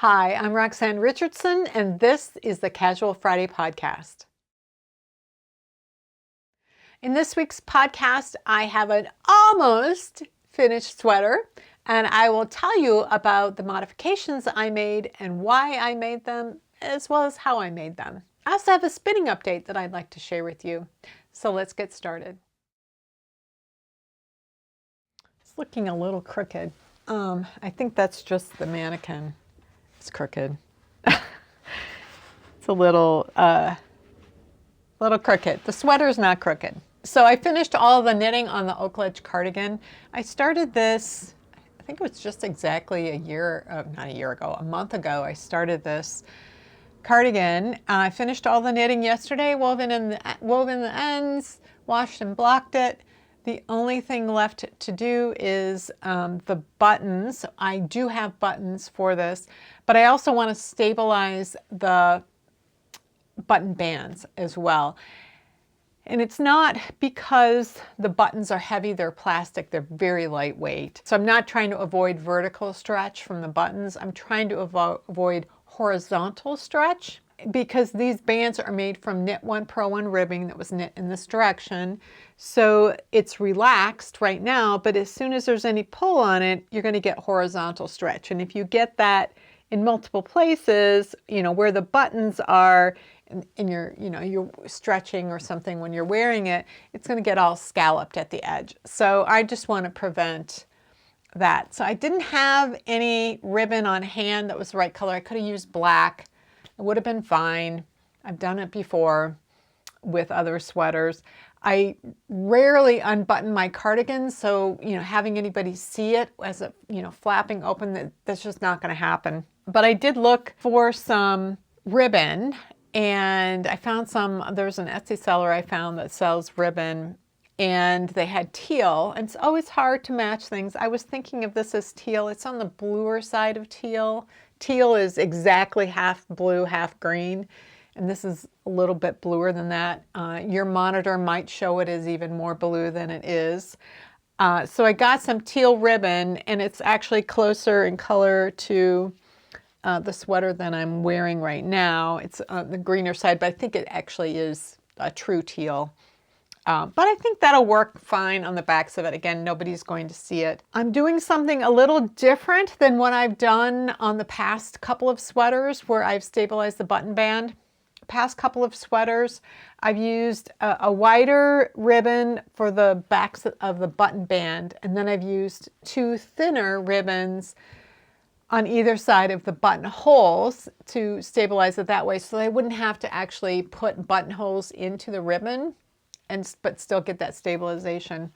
Hi, I'm Roxanne Richardson, and this is the Casual Friday podcast. In this week's podcast, I have an almost finished sweater, and I will tell you about the modifications I made and why I made them, as well as how I made them. I also have a spinning update that I'd like to share with you. So let's get started. It's looking a little crooked. I think that's just the mannequin. It's crooked. It's a little crooked. The sweater's not crooked. So I finished all the knitting on the Oakledge cardigan. I started this, I think it was just exactly a month ago, I started this cardigan. I finished all the knitting yesterday, woven the ends, washed and blocked it. The only thing left to do is the buttons. I do have buttons for this, but I also want to stabilize the button bands as well. And it's not because the buttons are heavy, they're plastic, they're very lightweight. So I'm not trying to avoid vertical stretch from the buttons. I'm trying to avoid horizontal stretch because these bands are made from Knit One Purl One ribbing that was knit in this direction. So it's relaxed right now, but as soon as there's any pull on it, you're going to get horizontal stretch. And if you get that in multiple places, where the buttons are, and you're stretching or something when you're wearing it, it's going to get all scalloped at the edge. So I just want to prevent that. So I didn't have any ribbon on hand that was the right color. I could have used black. It would have been fine. I've done it before with other sweaters. I rarely unbutton my cardigans, so having anybody see it as a flapping open, that's just not going to happen. But I did look for some ribbon, and I found some. There's an Etsy seller I found that sells ribbon, and they had teal. And it's always hard to match things. I was thinking of this as teal. It's on the bluer side of teal. Teal is exactly half blue, half green, and this is a little bit bluer than that. Your monitor might show it as even more blue than it is. So I got some teal ribbon, and it's actually closer in color to the sweater than I'm wearing right now. It's on the greener side, but I think it actually is a true teal. But I think that'll work fine on the backs of it. Again, nobody's going to see it. I'm doing something a little different than what I've done on the past couple of sweaters where I've stabilized the button band. Past couple of sweaters, I've used a wider ribbon for the backs of the button band, and then I've used two thinner ribbons on either side of the buttonholes to stabilize it that way, so I wouldn't have to actually put buttonholes into the ribbon but still get that stabilization.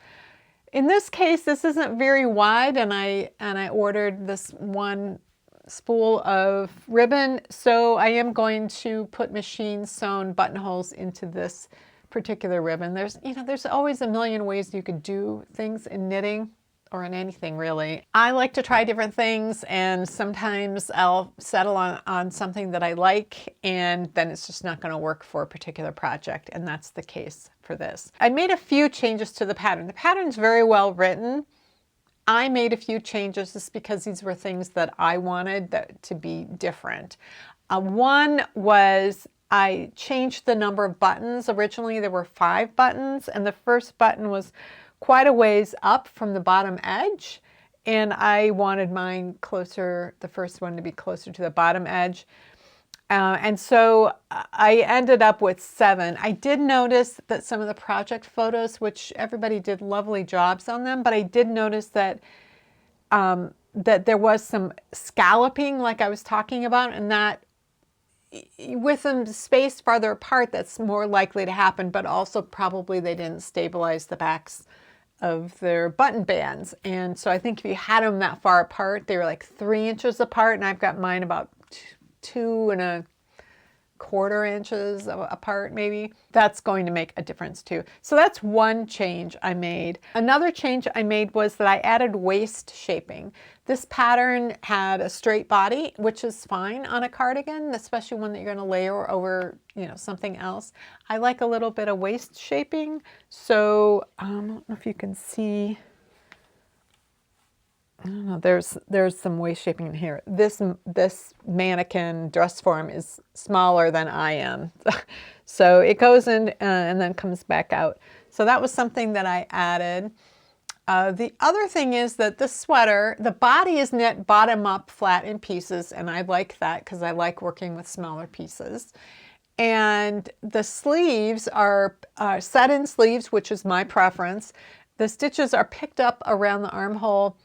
In this case, this isn't very wide, and I ordered this one spool of ribbon, so I am going to put machine sewn buttonholes into this particular ribbon. There's always a million ways you could do things in knitting, or in anything really. I like to try different things, and sometimes I'll settle on something that I like, and then it's just not going to work for a particular project, and that's the case for this. I made a few changes to the pattern. The pattern's very well written. I made a few changes just because these were things that I wanted to be different. One was I changed the number of buttons. Originally there were 5 buttons, and the first button was quite a ways up from the bottom edge, and I wanted mine closer, the first one to be closer to the bottom edge. And so I ended up with 7. I did notice that some of the project photos, which everybody did lovely jobs on them, but I did notice that that there was some scalloping like I was talking about, and that with them spaced farther apart, that's more likely to happen, but also probably they didn't stabilize the backs of their button bands. And so I think if you had them that far apart, they were like 3 inches apart, and I've got mine about 2 1/4 inches apart maybe. That's going to make a difference too. So that's one change I made. Another change I made was that I added waist shaping. This pattern had a straight body, which is fine on a cardigan, especially one that you're going to layer over, something else. I like a little bit of waist shaping. So I don't know if you can see. I don't know, there's some waist shaping in here. This mannequin dress form is smaller than I am. So it goes in and then comes back out. So that was something that I added. The other thing is that the sweater, the body is knit bottom up flat in pieces, and I like that because I like working with smaller pieces. And the sleeves are set-in sleeves, which is my preference. The stitches are picked up around the armhole,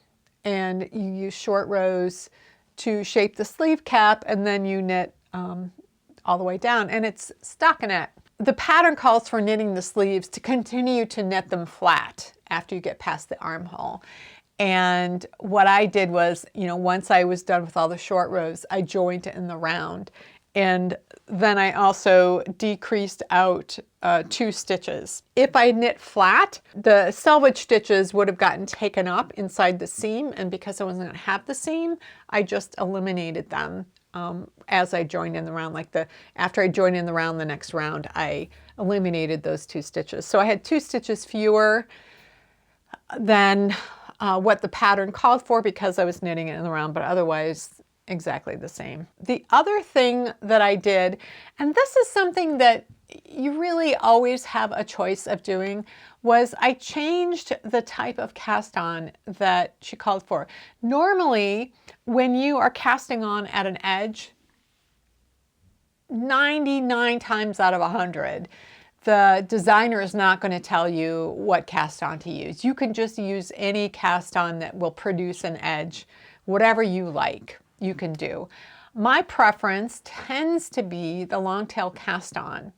and you use short rows to shape the sleeve cap, and then you knit all the way down, and it's stockinette. The pattern calls for knitting the sleeves to continue to knit them flat after you get past the armhole. And what I did was, once I was done with all the short rows, I joined it in the round. And then I also decreased out 2 stitches. If I knit flat, the selvage stitches would have gotten taken up inside the seam, and because I wasn't going to have the seam, I just eliminated them as I joined in the round. After I joined in the round, the next round, I eliminated those 2 stitches. So I had 2 stitches fewer than what the pattern called for because I was knitting it in the round, but otherwise exactly the same. The other thing that I did, and this is something that you really always have a choice of doing, was I changed the type of cast on that she called for. Normally, when you are casting on at an edge, 99 times out of 100, the designer is not going to tell you what cast on to use. You can just use any cast on that will produce an edge, whatever you like. You can do. My preference tends to be the long tail cast on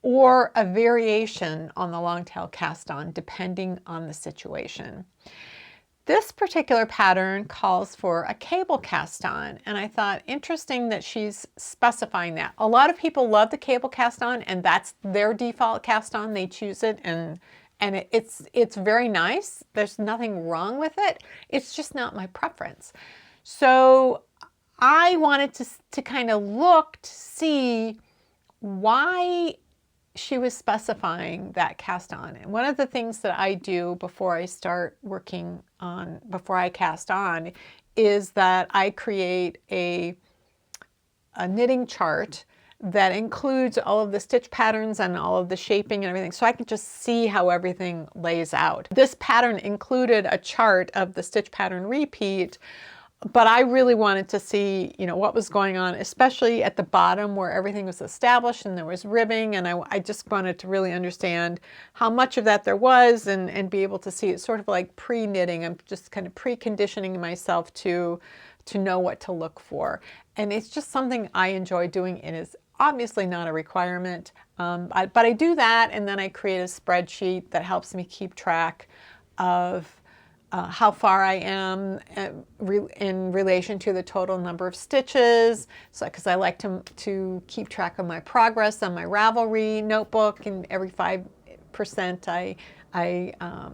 or a variation on the long tail cast on depending on the situation. This particular pattern calls for a cable cast on, and I thought interesting that she's specifying that. A lot of people love the cable cast on, and that's their default cast on. They choose it, and it's very nice. There's nothing wrong with it. It's just not my preference. So I wanted to kind of look to see why she was specifying that cast on. And one of the things that I do before I start working on, before I cast on, is that I create a knitting chart that includes all of the stitch patterns and all of the shaping and everything, so I can just see how everything lays out. This pattern included a chart of the stitch pattern repeat, but I really wanted to see, what was going on, especially at the bottom where everything was established and there was ribbing, and I just wanted to really understand how much of that there was and be able to see it sort of like pre-knitting. I'm just kind of preconditioning myself to know what to look for. And it's just something I enjoy doing. It is obviously not a requirement, but I do that, and then I create a spreadsheet that helps me keep track of how far I am in relation to the total number of stitches. So, because I like to keep track of my progress on my Ravelry notebook, and every 5% I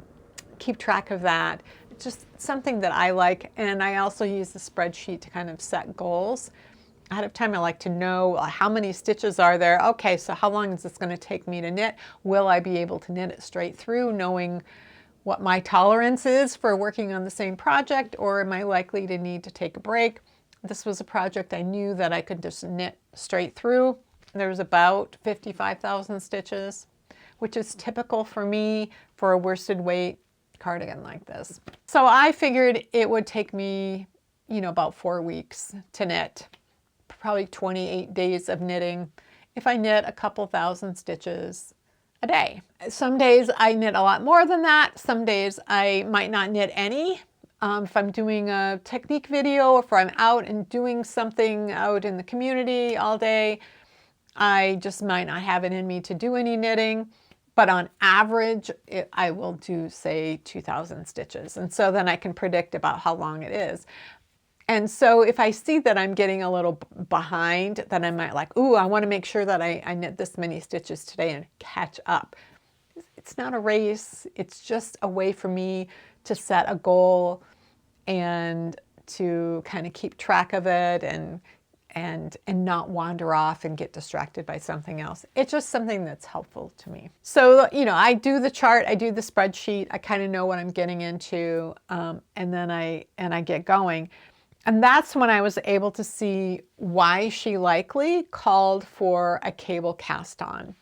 keep track of that. It's just something that I like, and I also use the spreadsheet to kind of set goals. Ahead of time, I like to know how many stitches are there. Okay, so how long is this going to take me to knit? Will I be able to knit it straight through, knowing what my tolerance is for working on the same project, or am I likely to need to take a break? This was a project I knew that I could just knit straight through. There's about 55,000 stitches, which is typical for me for a worsted weight cardigan like this. So I figured it would take me, about 4 weeks to knit, probably 28 days of knitting if I knit a couple thousand stitches a day. Some days I knit a lot more than that. Some days I might not knit any. If I'm doing a technique video, or if I'm out and doing something out in the community all day, I just might not have it in me to do any knitting. But on average, I will do, say, 2,000 stitches. And so then I can predict about how long it is. And so if I see that I'm getting a little behind, then I might I want to make sure that I knit this many stitches today and catch up. It's not a race. It's just a way for me to set a goal and to kind of keep track of it and and not wander off and get distracted by something else. It's just something that's helpful to me. So, you know, I do the chart, I do the spreadsheet, I kind of know what I'm getting into, and then I get going. And that's when I was able to see why she likely called for a cable cast on.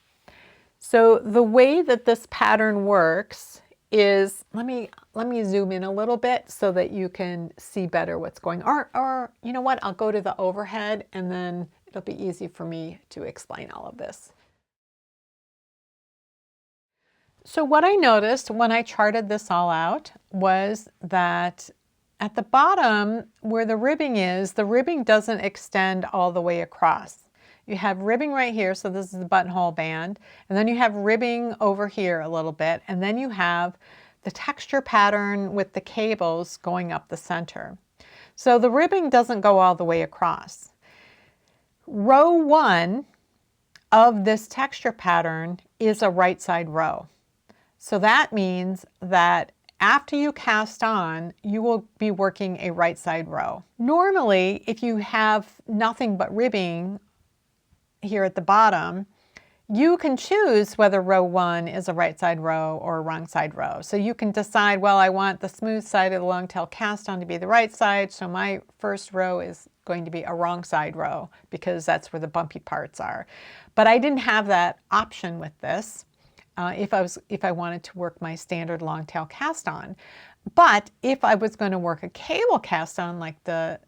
So the way that this pattern works is, let me zoom in a little bit so that you can see better what's going on. Or you know what, I'll go to the overhead and then it'll be easy for me to explain all of this. So what I noticed when I charted this all out was that at the bottom where the ribbing is, the ribbing doesn't extend all the way across. You have ribbing right here, so this is the buttonhole band, and then you have ribbing over here a little bit, and then you have the texture pattern with the cables going up the center. So the ribbing doesn't go all the way across. Row 1 of this texture pattern is a right side row. So that means that after you cast on, you will be working a right side row. Normally, if you have nothing but ribbing here at the bottom, you can choose whether row 1 is a right side row or a wrong side row. So you can decide, well, I want the smooth side of the long tail cast on to be the right side, so my first row is going to be a wrong side row because that's where the bumpy parts are. But I didn't have that option with this if I wanted to work my standard long tail cast on. But if I was going to work a cable cast on like the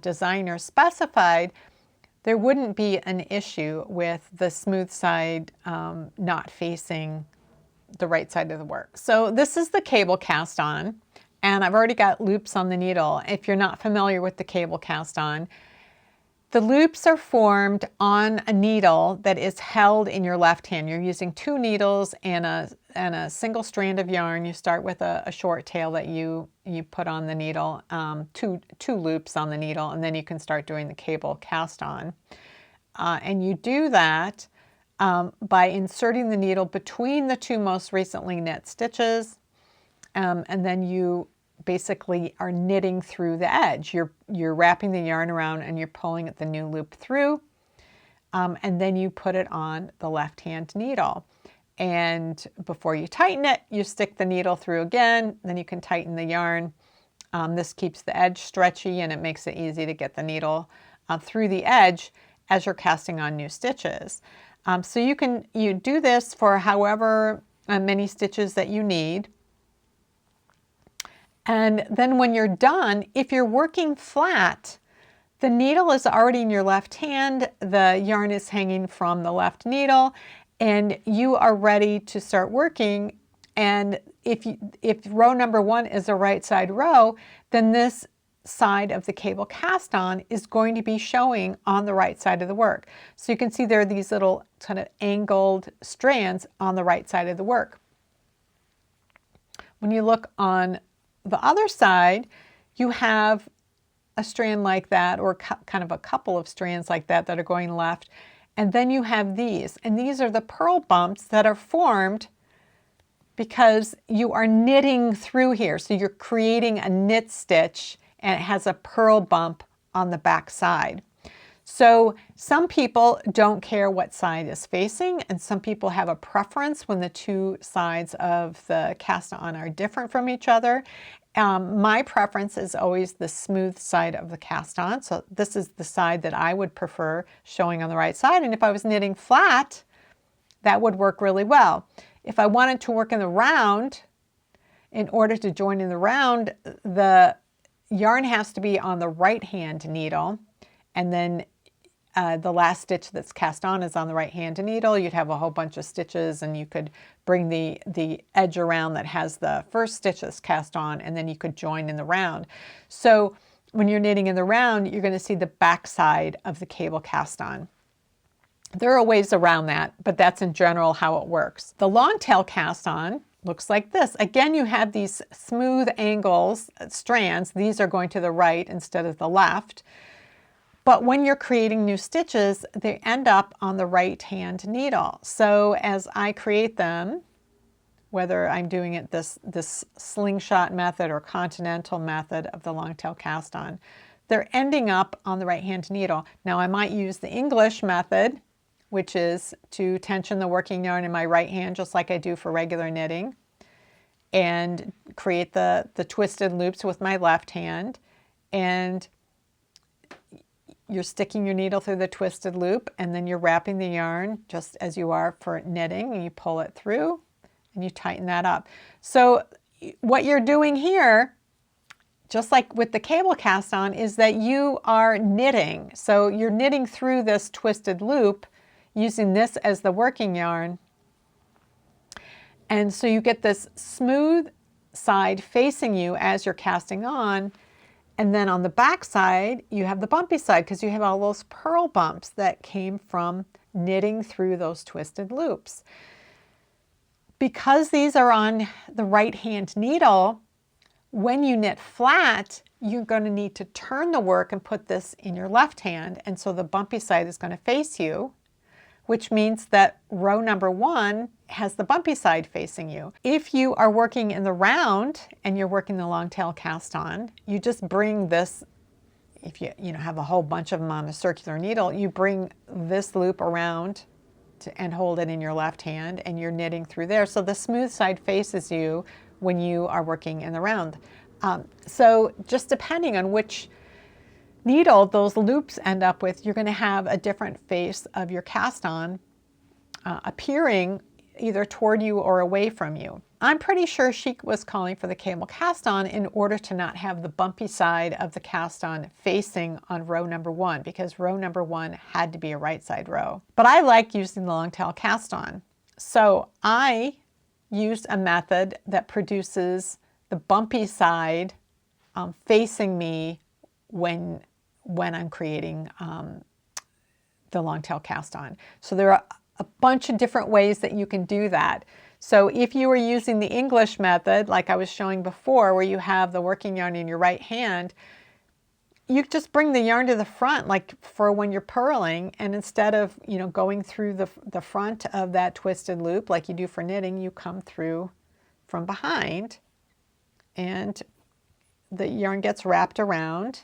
designer specified, there wouldn't be an issue with the smooth side not facing the right side of the work. So this is the cable cast on, and I've already got loops on the needle. If you're not familiar with the cable cast on, the loops are formed on a needle that is held in your left hand. You're using 2 needles and a single strand of yarn. You start with a short tail that you put on the needle, two loops on the needle, and then you can start doing the cable cast on. And you do that by inserting the needle between the 2 most recently knit stitches, and then you basically are knitting through the edge. You're wrapping the yarn around and you're pulling the new loop through, and then you put it on the left hand needle. And before you tighten it, you stick the needle through again, then you can tighten the yarn. This keeps the edge stretchy and it makes it easy to get the needle through the edge as you're casting on new stitches. So you do this for however many stitches that you need. And then when you're done, if you're working flat, the needle is already in your left hand, the yarn is hanging from the left needle, and you are ready to start working. And if row number 1 is a right side row, then this side of the cable cast on is going to be showing on the right side of the work. So you can see there are these little kind of angled strands on the right side of the work. When you look on the other side, you have a strand like that, or kind of a couple of strands like that that are going left. And then you have these, and these are the purl bumps that are formed because you are knitting through here. So you're creating a knit stitch and it has a purl bump on the back side. So some people don't care what side is facing, and some people have a preference when the 2 sides of the cast on are different from each other. My preference is always the smooth side of the cast on. So this is the side that I would prefer showing on the right side. And if I was knitting flat, that would work really well. If I wanted to work in the round, in order to join in the round, the yarn has to be on the right hand needle, and then the last stitch that's cast on is on the right hand needle. You'd have a whole bunch of stitches, and you could bring the edge around that has the first stitch that's cast on, and then you could join in the round. So when you're knitting in the round, you're going to see the back side of the cable cast on. There are ways around that, but that's in general how it works. The long tail cast on looks like this. Again, you have these smooth angles, strands. These are going to the right instead of the left. But when you're creating new stitches, they end up on the right hand needle. So as I create them, whether I'm doing it this slingshot method or continental method of the long tail cast on, they're ending up on the right hand needle. Now I might use the English method, which is to tension the working yarn in my right hand just like I do for regular knitting, and create the twisted loops with my left hand. And you're sticking your needle through the twisted loop, and then you're wrapping the yarn just as you are for knitting, and you pull it through and you tighten that up. So what you're doing here, just like with the cable cast on, is that you are knitting. So you're knitting through this twisted loop using this as the working yarn. And so you get this smooth side facing you as you're casting on. And then on the back side, you have the bumpy side because you have all those purl bumps that came from knitting through those twisted loops. Because these are on the right hand needle, when you knit flat, you're going to need to turn the work and put this in your left hand. And so the bumpy side is going to face you, which means that row number 1 has the bumpy side facing you. If you are working in the round and you're working the long tail cast on, you just bring this, if you have a whole bunch of them on a circular needle, you bring this loop around and hold it in your left hand, and you're knitting through there. So the smooth side faces you when you are working in the round. So just depending on which needle those loops end up with, you're going to have a different face of your cast on appearing either toward you or away from you. I'm pretty sure she was calling for the cable cast on in order to not have the bumpy side of the cast on facing on row number 1, because row number 1 had to be a right side row. But I like using the long tail cast on. So I used a method that produces the bumpy side facing me when I'm creating the long tail cast on. So there are a bunch of different ways that you can do that. So if you were using the English method, like I was showing before, where you have the working yarn in your right hand, you just bring the yarn to the front, like for when you're purling, and instead of going through the front of that twisted loop like you do for knitting, you come through from behind, and the yarn gets wrapped around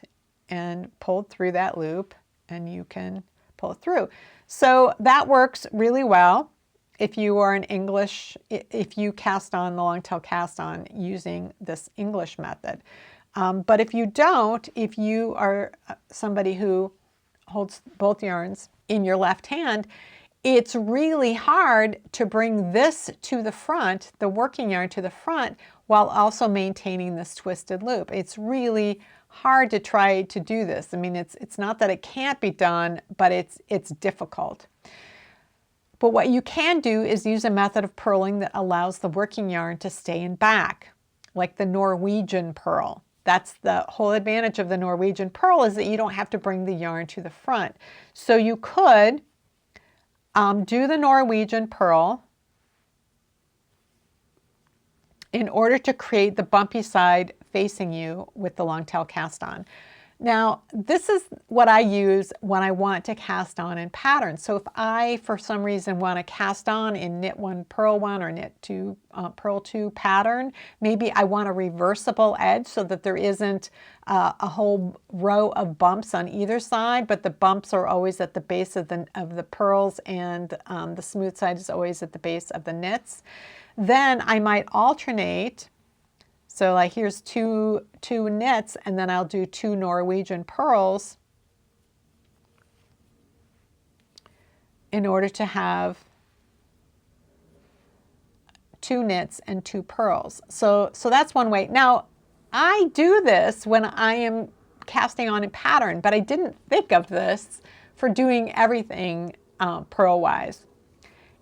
and pulled through that loop, and you can pull it through. So that works really well if you are if you cast on the long tail cast on using this English method. But if you don't, if you are somebody who holds both yarns in your left hand, it's really hard to bring this to the front, the working yarn to the front, while also maintaining this twisted loop. It's really hard to try to do this. I mean, it's not that it can't be done, but it's difficult. But what you can do is use a method of purling that allows the working yarn to stay in back, like the Norwegian purl. That's the whole advantage of the Norwegian purl, is that you don't have to bring the yarn to the front. So you could do the Norwegian purl in order to create the bumpy side facing you with the long tail cast on. Now, this is what I use when I want to cast on in patterns. So if I, for some reason, want to cast on in knit 1, purl 1, or knit 2, purl 2 pattern, maybe I want a reversible edge so that there isn't a whole row of bumps on either side, but the bumps are always at the base of the purls, and the smooth side is always at the base of the knits. Then I might alternate. So like here's two knits, and then I'll do 2 Norwegian purls in order to have 2 knits and 2 purls. So that's one way. Now, I do this when I am casting on in pattern, but I didn't think of this for doing everything purl-wise.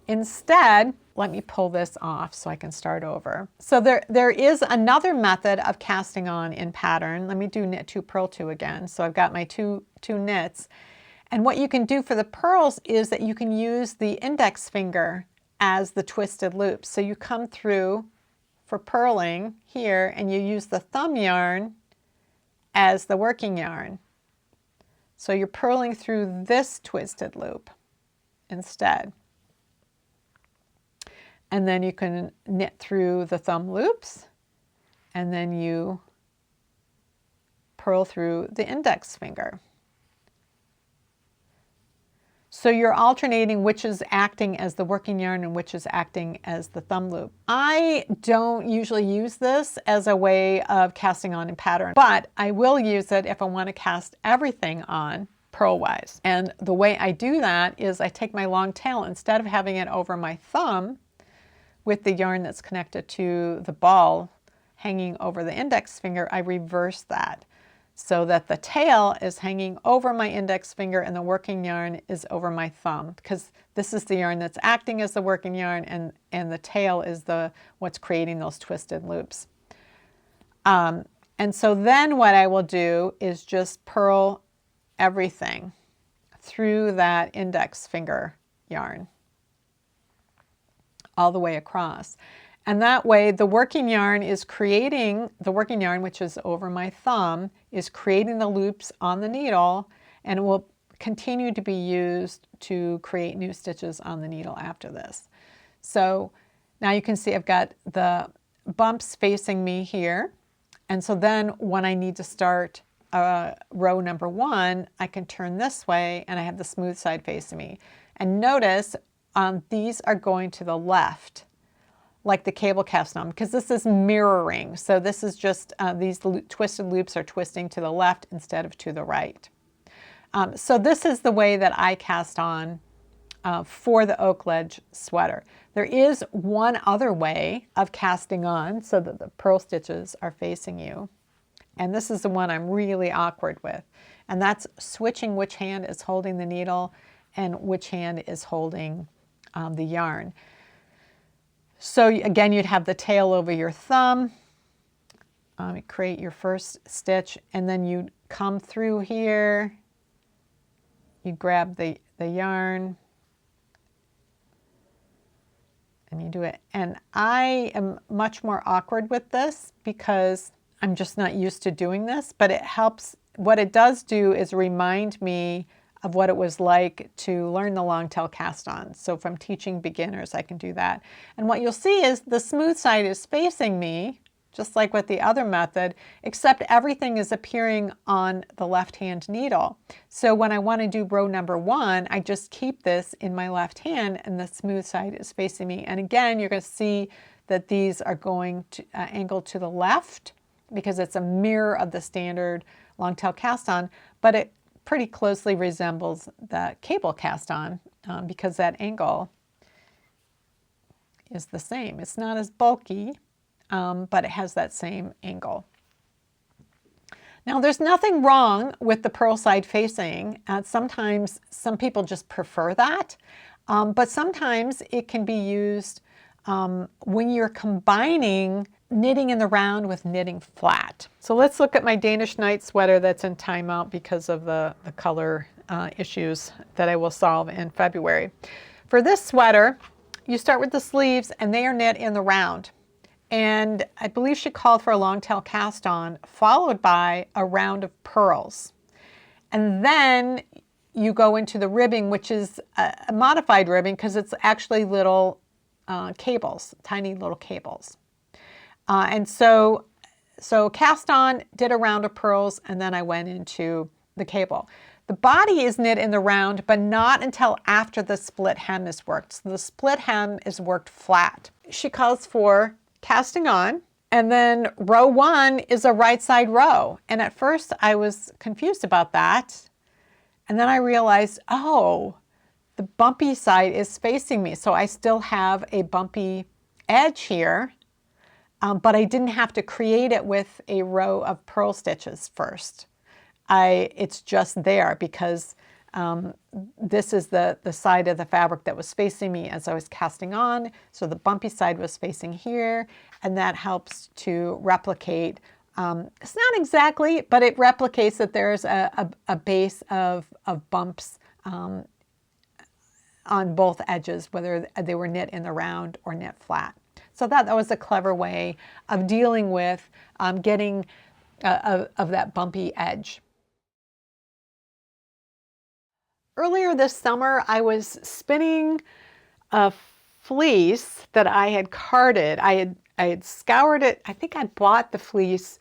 Instead, let me pull this off so I can start over. So there is another method of casting on in pattern. Let me do knit 2, purl 2 again. So I've got my two knits. And what you can do for the purls is that you can use the index finger as the twisted loop. So you come through for purling here, and you use the thumb yarn as the working yarn. So you're purling through this twisted loop instead. And then you can knit through the thumb loops, and then you purl through the index finger. So you're alternating which is acting as the working yarn and which is acting as the thumb loop. I don't usually use this as a way of casting on in pattern, but I will use it if I want to cast everything on purlwise. And the way I do that is I take my long tail, instead of having it over my thumb with the yarn that's connected to the ball hanging over the index finger, I reverse that, so that the tail is hanging over my index finger and the working yarn is over my thumb, because this is the yarn that's acting as the working yarn, and the tail is what's creating those twisted loops. And so then what I will do is just purl everything through that index finger yarn all the way across. And that way the working yarn, which is over my thumb, is creating the loops on the needle, and it will continue to be used to create new stitches on the needle after this. So now you can see I've got the bumps facing me here. And so then when I need to start row number 1, I can turn this way and I have the smooth side facing me. And notice these are going to the left, like the cable cast on, because this is mirroring. So this is just, these twisted loops are twisting to the left instead of to the right. So this is the way that I cast on for the Oakledge sweater. There is one other way of casting on so that the purl stitches are facing you. And this is the one I'm really awkward with. And that's switching which hand is holding the needle and which hand is holding the yarn. So again, you'd have the tail over your thumb, create your first stitch, and then you come through here, you grab the yarn, and you do it. And I am much more awkward with this because I'm just not used to doing this, but it helps. What it does do is remind me of what it was like to learn the long tail cast on. So if I'm teaching beginners, I can do that. And what you'll see is the smooth side is facing me, just like with the other method, except everything is appearing on the left-hand needle. So when I want to do row number 1, I just keep this in my left hand and the smooth side is facing me. And again, you're going to see that these are going to angle to the left because it's a mirror of the standard long tail cast on, but it pretty closely resembles the cable cast on because that angle is the same. It's not as bulky, but it has that same angle. Now there's nothing wrong with the purl side facing. Sometimes some people just prefer that, but sometimes it can be used when you're combining knitting in the round with knitting flat. So let's look at my Danish night sweater that's in timeout because of the color issues that I will solve in February. For this sweater, you start with the sleeves and they are knit in the round. And I believe she called for a long tail cast on, followed by a round of purls. And then you go into the ribbing, which is a modified ribbing because it's actually little cables, tiny little cables. And so cast on, did a round of purls, and then I went into the cable. The body is knit in the round, but not until after the split hem is worked. So the split hem is worked flat. She calls for casting on, and then row 1 is a right side row. And at first I was confused about that. And then I realized, oh, the bumpy side is facing me. So I still have a bumpy edge here. But I didn't have to create it with a row of purl stitches first. It's just there because this is the side of the fabric that was facing me as I was casting on. So the bumpy side was facing here, and that helps to replicate. It's not exactly, but it replicates that there's a base of bumps on both edges, whether they were knit in the round or knit flat. So that was a clever way of dealing with getting of that bumpy edge. Earlier this summer, I was spinning a fleece that I had carded. I had scoured it. I think I bought the fleece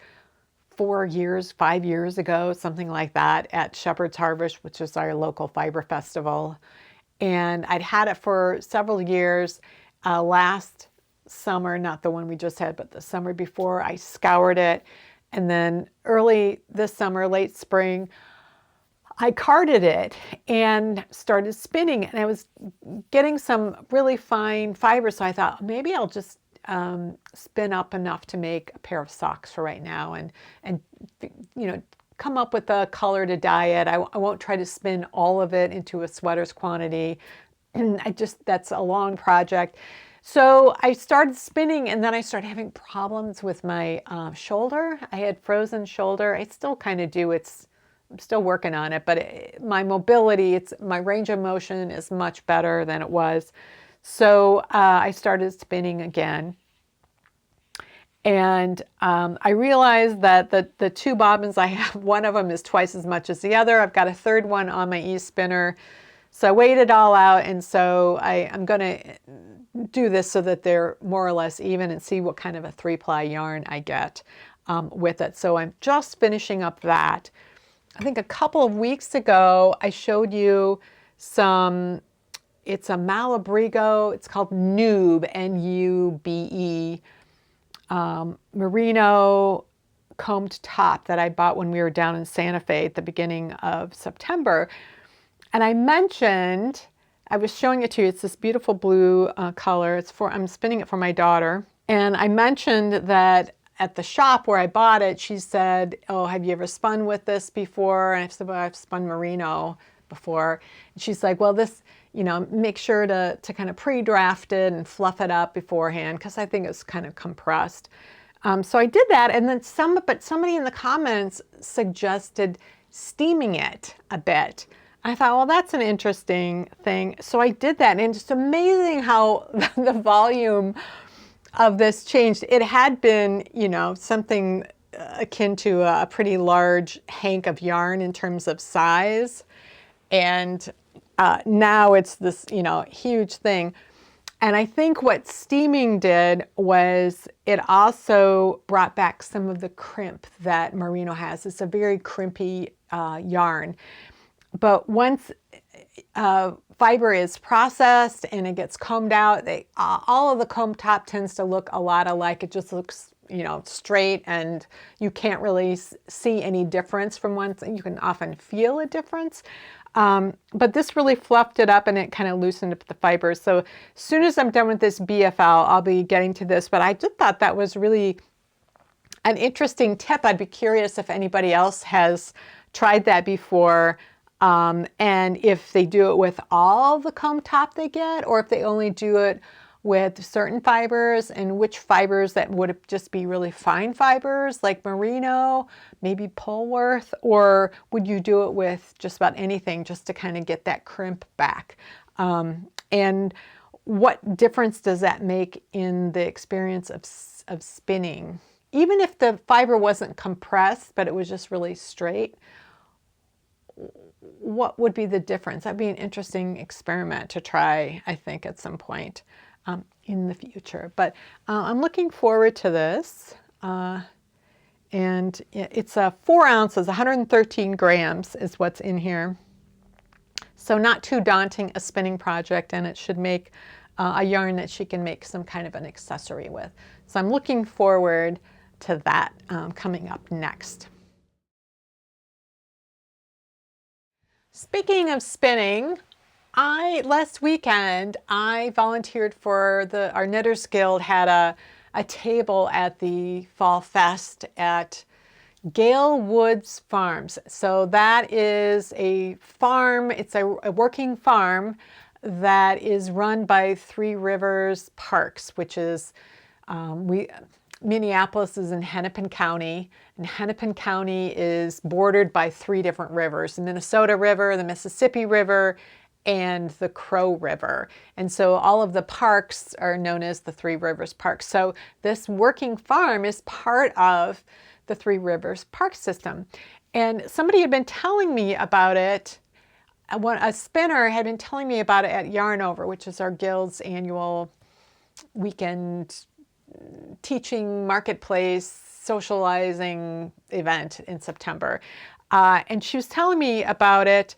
4 years, 5 years ago, something like that, at Shepherd's Harvest, which is our local fiber festival. And I'd had it for several years. Last summer, not the one we just had, but the summer before, I scoured it. And then early this summer, late spring, I carded it and started spinning, and I was getting some really fine fiber. So I thought maybe I'll just spin up enough to make a pair of socks for right now, and come up with a color to dye it. I won't try to spin all of it into a sweater's quantity. That's a long project. So I started spinning, and then I started having problems with my shoulder. I had frozen shoulder. I still kind of do. I'm still working on it, but my mobility, my range of motion is much better than it was. So I started spinning again. And I realized that the two bobbins I have, one of them is twice as much as the other. I've got a third one on my e-spinner. So I weighed it all out, and so I'm going to do this so that they're more or less even and see what kind of a 3-ply yarn I get with it. So I'm just finishing up that. I think a couple of weeks ago, I showed you it's a Malabrigo, it's called Nube, N-U-B-E, merino combed top that I bought when we were down in Santa Fe at the beginning of September. And I mentioned, I was showing it to you, it's this beautiful blue color. I'm spinning it for my daughter. And I mentioned that at the shop where I bought it, she said, "Oh, have you ever spun with this before?" And I said, "Well, I've spun merino before." And she's like, "Well, this, make sure to kind of pre-draft it and fluff it up beforehand, because I think it's kind of compressed." So I did that, and then somebody in the comments suggested steaming it a bit. I thought, well, that's an interesting thing. So I did that, and it's amazing how the volume of this changed. It had been, something akin to a pretty large hank of yarn in terms of size. And now it's this, huge thing. And I think what steaming did was it also brought back some of the crimp that merino has. It's a very crimpy yarn. But once fiber is processed and it gets combed out, all of the comb top tends to look a lot alike. It just looks, straight, and you can't really see any difference from one. You can often feel a difference. But this really fluffed it up, and it kind of loosened up the fibers. So as soon as I'm done with this BFL, I'll be getting to this. But I just thought that was really an interesting tip. I'd be curious if anybody else has tried that before. And if they do it with all the comb top they get, or if they only do it with certain fibers, and which fibers that would just be really fine fibers like merino, maybe Polworth, or would you do it with just about anything just to kind of get that crimp back? And what difference does that make in the experience of spinning? Even if the fiber wasn't compressed, but it was just really straight, what would be the difference? That'd be an interesting experiment to try, I think, at some point in the future. But I'm looking forward to this. And it's 4 ounces, 113 grams is what's in here. So not too daunting a spinning project, and it should make a yarn that she can make some kind of an accessory with. So I'm looking forward to that coming up next. Speaking of spinning, last weekend I volunteered for our Knitters Guild had a table at the Fall Fest at Gale Woods Farms. So that is a farm, it's a working farm that is run by Three Rivers Parks, which is, Minneapolis is in Hennepin County, and Hennepin County is bordered by 3 different rivers: the Minnesota River, the Mississippi River, and the Crow River. And so all of the parks are known as the Three Rivers Parks. So this working farm is part of the Three Rivers Park system. And somebody had been telling me about it. A spinner had been telling me about it at Yarn Over, which is our guild's annual weekend teaching marketplace socializing event in September. And she was telling me about it.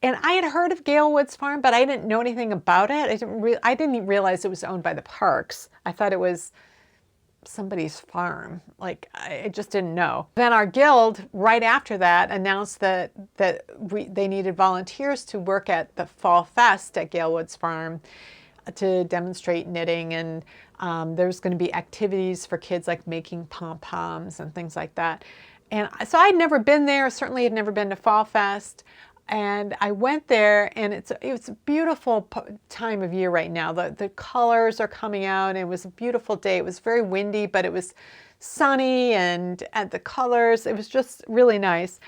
And I had heard of Gale Woods Farm, but I didn't know anything about it. I didn't even realize it was owned by the parks. I thought it was somebody's farm. Like, I just didn't know. Then our guild, right after that, announced that they needed volunteers to work at the Fall Fest at Gale Woods Farm to demonstrate knitting. And there's going to be activities for kids like making pom-poms and things like that. And so I'd never been there, certainly had never been to Fall Fest. And I went there, and it's a beautiful time of year right now. The colors are coming out, and it was a beautiful day. It was very windy, but it was sunny, and the colors, it was just really nice.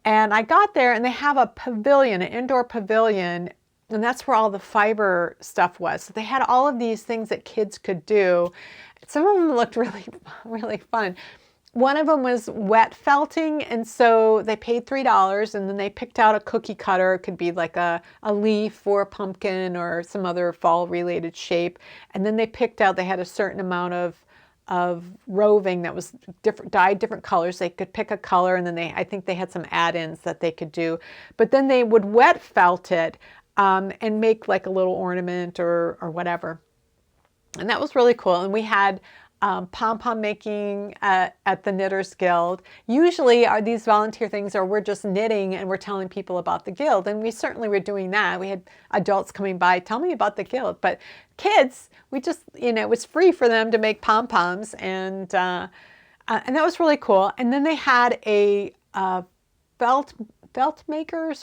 And I got there, and they have a pavilion, an indoor pavilion, and that's where all the fiber stuff was. So they had all of these things that kids could do. Some of them looked really, really fun. One of them was wet felting, and so they paid $3, and then they picked out a cookie cutter. It could be like a leaf or a pumpkin or some other fall-related shape. And then they picked out, they had a certain amount of roving that was dyed different colors. They could pick a color, and then I think they had some add-ins that they could do. But then they would wet felt it and make like a little ornament or whatever. And that was really cool. And we had pom-pom making at the Knitters Guild. Usually these volunteer things are we're just knitting and we're telling people about the guild, and we certainly were doing that. We had adults coming by, tell me about the guild, but kids, we just, it was free for them to make pom-poms, and that was really cool. And then they had a felt makers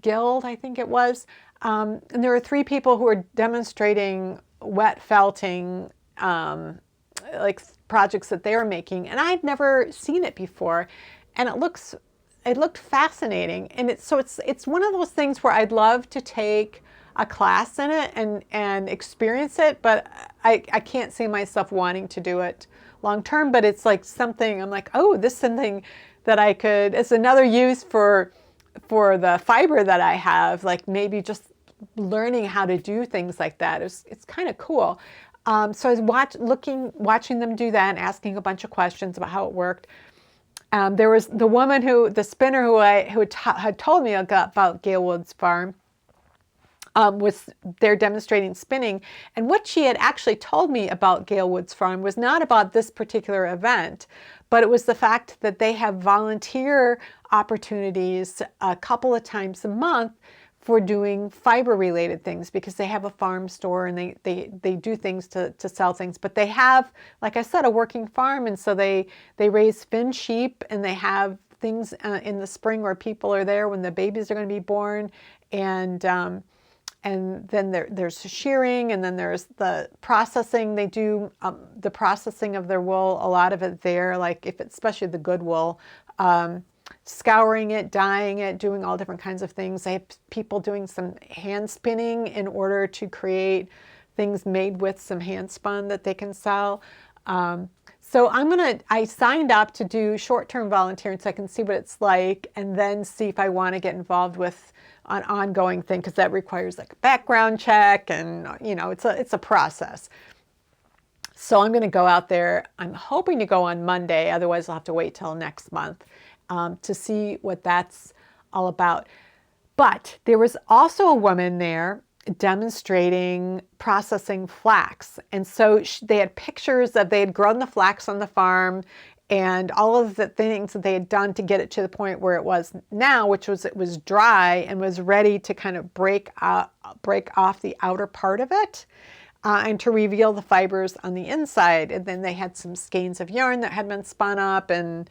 guild, I think it was, and there were 3 people who were demonstrating wet felting, like projects that they were making, and I'd never seen it before, and it looked fascinating. And it's one of those things where I'd love to take a class in it and experience it, but I can't see myself wanting to do it long term. But it's like something I'm like, oh, this is something that I could. It's another use for the fiber that I have, like maybe just learning how to do things like that. It's kind of cool. So I was watching them do that and asking a bunch of questions about how it worked. There was the woman the spinner who had told me about Gale Woods Farm, was there demonstrating spinning. And what she had actually told me about Gale Woods Farm was not about this particular event, but it was the fact that they have volunteer opportunities a couple of times a month for doing fiber related things, because they have a farm store and they do things to sell things. But they have, like I said, a working farm, and so they raise fin sheep, and they have things in the spring where people are there when the babies are going to be born, and then there's shearing, and then there's the processing. They do the processing of their wool, a lot of it there, like especially the good wool. Scouring it, dyeing it, doing all different kinds of things. They have people doing some hand spinning in order to create things made with some hand spun that they can sell. So I signed up to do short-term volunteering so I can see what it's like, and then see if I want to get involved with an ongoing thing, because that requires like a background check, and it's a process. So I'm going to go out there. I'm hoping to go on Monday, otherwise I'll have to wait till next month. To see what that's all about. But there was also a woman there demonstrating processing flax. And so they had pictures of, they had grown the flax on the farm, and all of the things that they had done to get it to the point where it was now, which was it was dry and was ready to kind of break off the outer part of it. And to reveal the fibers on the inside. And then they had some skeins of yarn that had been spun up, and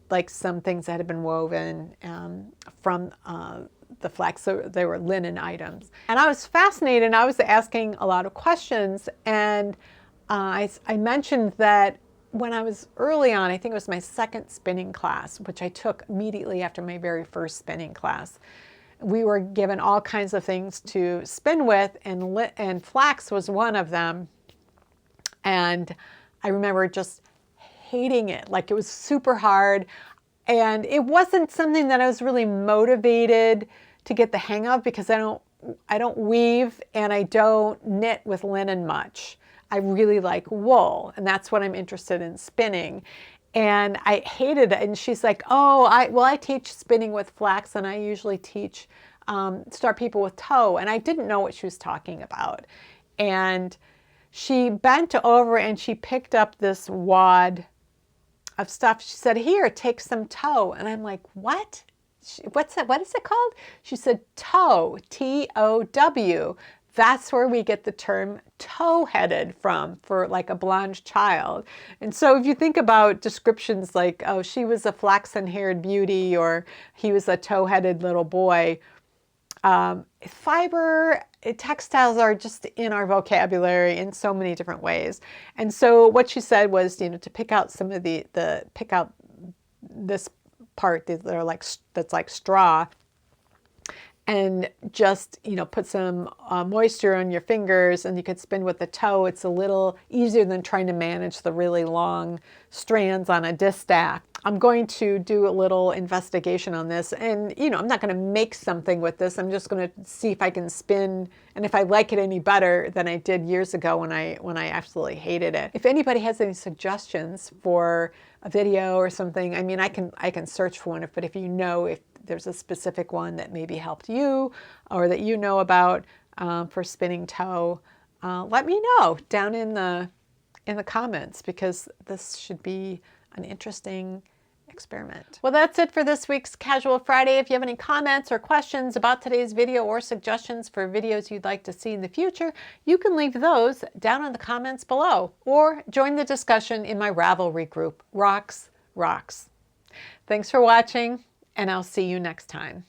like some things that had been woven from the flax. So they were linen items. And I was fascinated, and I was asking a lot of questions. And I mentioned that when I was early on, I think it was my second spinning class, which I took immediately after my very first spinning class, we were given all kinds of things to spin with, and flax was one of them. And I remember just hating it. Like, it was super hard, and it wasn't something that I was really motivated to get the hang of, because I don't weave, and I don't knit with linen much. I really like wool, and that's what I'm interested in spinning. And I hated it. And she's like, oh, I teach spinning with flax, and I usually teach, start people with tow. And I didn't know what she was talking about. And she bent over and she picked up this wad of stuff. She said, here, take some tow. And I'm like, what? What's that? What is it called? She said, tow, T-O-W. That's where we get the term tow-headed from, for like a blonde child. And so if you think about descriptions like, oh, she was a flaxen-haired beauty, or he was a tow-headed little boy, fiber, textiles are just in our vocabulary in so many different ways. And so what she said was, you know, to pick out some of pick out this part that are like, that's like straw, and just, you know, put some moisture on your fingers, and you could spin with the toe. It's a little easier than trying to manage the really long strands on a distaff. I'm going to do a little investigation on this, and, you know, I'm not going to make something with this. I'm just going to see if I can spin, and if I like it any better than I did years ago when I absolutely hated it. If anybody has any suggestions for a video or something, I mean, I can search for one, but if you know, if there's a specific one that maybe helped you, or that you know about for spinning tow, let me know down in the comments, because this should be an interesting experiment. Well, that's it for this week's Casual Friday. If you have any comments or questions about today's video, or suggestions for videos you'd like to see in the future, you can leave those down in the comments below, or join the discussion in my Ravelry group, Rox Rocks. Thanks for watching, and I'll see you next time.